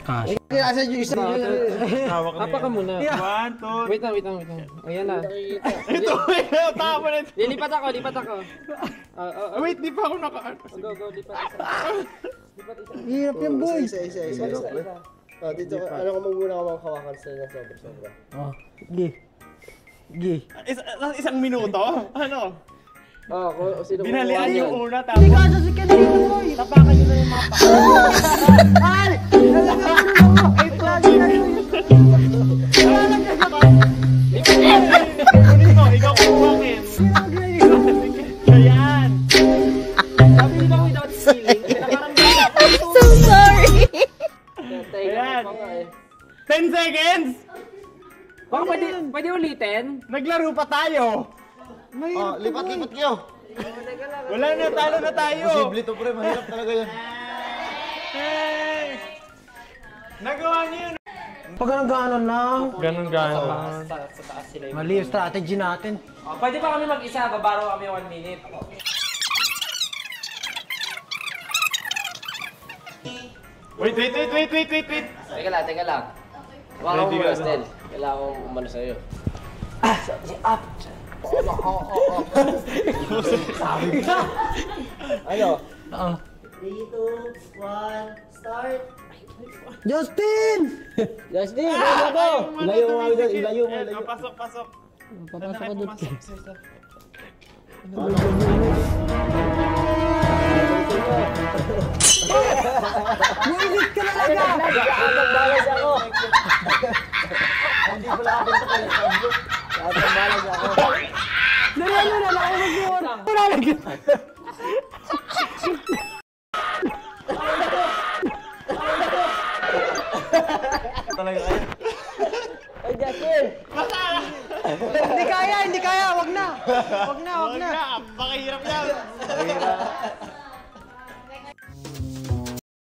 Cash. Asa yung isa? Hawak na Apa ka muna. 1, 2, Wait lang. Ayan na. ito, tama na ito. Lipat ako. Wait, di pa ako naka... Go, lipat isa. Hirap yan, boy. Isa. Dito, ano ko muna ka mga kawakan sa sobra. Oh, Gi. Isang minuto? Ano? Sino Binalian yung una, tapos... Hindi ka sasakyan na rin, boy. Tapakan nyo na yung mapa. Ay! Ay, plagi na yun. Kunin mo, ikaw kukuhakin. Ayan. Sabi nila ko without stealing. So sorry. Ayan. 10 seconds! Baka pwede ulitin? Naglaro pa tayo. Lipat kayo. Wala na, talo na tayo. Posible to pre, mahirap talaga yan. Hey! Nagawa niyo yun. Pag ganon lang. Ganon. Sa taas sila yung... Mali yung strategy natin. Pwede pa kami mag-isa, babaro kami 1 minute. Wait. Teka lang. Wala akong Estel. Kailangan kong umano sa'yo. Up! Sabi ka! Ano? 3, 2, 1, start! Justin! Justin! Ano ko? Ilayo mo kami doon. Ilayo mo. Pasok. Papasok ka doon. Builit ka talaga! Nag-aagag-balas ako. Hindi pala akin ito kayo. Nag-aagag-balas ako. Nariyan na lang ako mag-iwan. Wala lang. Talaga kayo. Ay, Justin! Hindi kaya. Wag na. Pakihirap yan.